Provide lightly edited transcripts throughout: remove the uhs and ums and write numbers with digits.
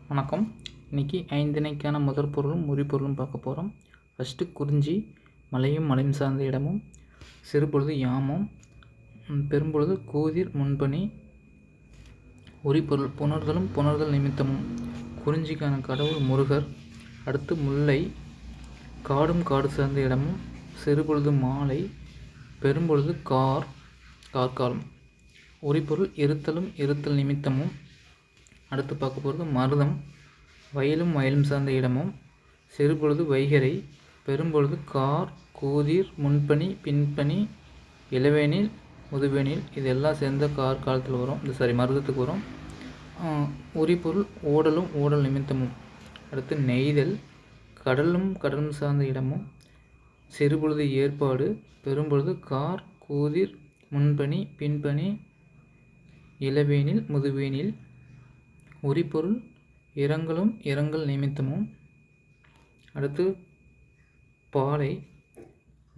வணக்கம். இன்றைக்கி ஐந்திணைக்கான முதற் பொருளும் உரிபொருளும் பார்க்க போகிறோம். ஃபஸ்ட்டு குறிஞ்சி, மலையும் மலையும் சார்ந்த இடமும், சிறுபொழுது யாமம், பெரும்பொழுது கூதிர் முன்பணி. உரிபொருள் புணர்தலும் புணர்தல் நிமித்தமும். குறிஞ்சிக்கான கடவுள் முருகர். அடுத்து முல்லை, காடும் காடு சார்ந்த இடமும், சிறுபொழுது மாலை, பெரும்பொழுது கார்காலம். உரிபொருள் இருத்தலும் இருத்தல் நிமித்தமும். அடுத்து பார்க்க போகிறது மருதம், வயலும் வயலும் சார்ந்த இடமும், சிறுபொழுது வைகரை, பெரும்பொழுது கூதிர் முன்பணி பின்பணி, இளவேனில் முதுவேனில். இதெல்லாம் சேர்ந்த காலத்தில் வரும். மருதத்துக்கு வரும். உரிபொருள் ஓடலும் ஓடல் நிமித்தமும். அடுத்து நெய்தல், கடலும் கடலும் சார்ந்த இடமும், சிறுபொழுது ஏற்பாடு, பெரும்பொழுது கூதிர் முன்பணி பின்பணி, இளவேனில் முதுவேனில். உரிபொருள் இரங்கலும் இரங்கல் நிமித்தமும். அடுத்து பாலை,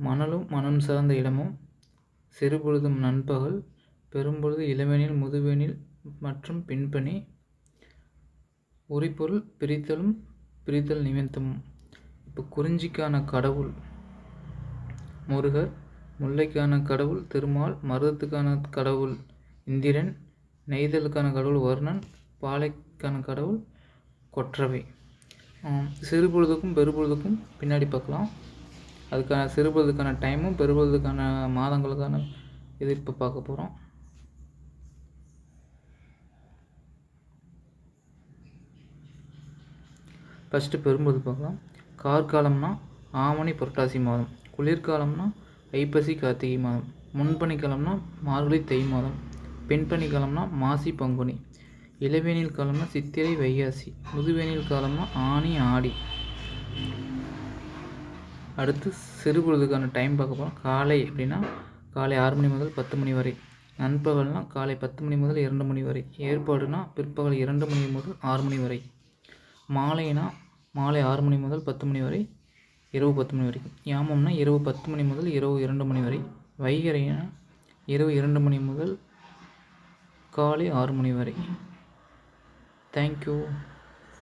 மணலும் மனம் சார்ந்த இடமும், சிறுபொழுதும் நண்பகல், பெரும்பொழுது இளவேனில் முதுவேனில் மற்றும் பின்பணி. உரிபொருள் பிரித்தலும் பிரித்தல் நிமித்தமும். இப்போ குறிஞ்சிக்கான கடவுள் முருகர், முல்லைக்கான கடவுள் திருமால், மருதத்துக்கான கடவுள் இந்திரன், நெய்தலுக்கான கடவுள் வருணன், பாலைக்கான கடவுள் கொற்றவை. சிறுபொழுதுக்கும் பெருபொழுதுக்கும் பின்னாடி பார்க்கலாம். அதுக்கான சிறுபொழுதுக்கான டைமும் பெருபொழுதுக்கான மாதங்களுக்கான இது இப்போ பார்க்க போகிறோம். ஃபஸ்ட்டு பெரும்பொழுது பார்க்கலாம். கார்காலம்னா ஆவணி புரட்டாசி மாதம், குளிர்காலம்னா ஐப்பசி கார்த்திகை மாதம், முன்பனி காலம்னா மார்கழி தை மாதம், பின்பனி காலம்னா மாசி பங்குனி, இளவேனில் காலம்னா சித்திரை வைகாசி, முதுவேனில் காலம்னா ஆனி ஆடி. அடுத்து சிறுபொழுதுக்கான டைம் பார்க்க போகிறோம். காலை அப்படின்னா காலை 6 மணி முதல் 10 மணி வரை, நண்பகல்னால் காலை 10 மணி முதல் 2 மணி வரை, ஏற்பாடுனா பிற்பகல் 2 மணி முதல் 6 மணி வரை, மாலைனா மாலை 6 மணி முதல் 10 மணி வரை, இரவு 10 மணி வரைக்கும், யாமம்னா இரவு 10 மணி முதல் இரவு 2 மணி வரை, வைகரைனா இரவு 2 மணி முதல் காலை 6 மணி வரை. Thank you.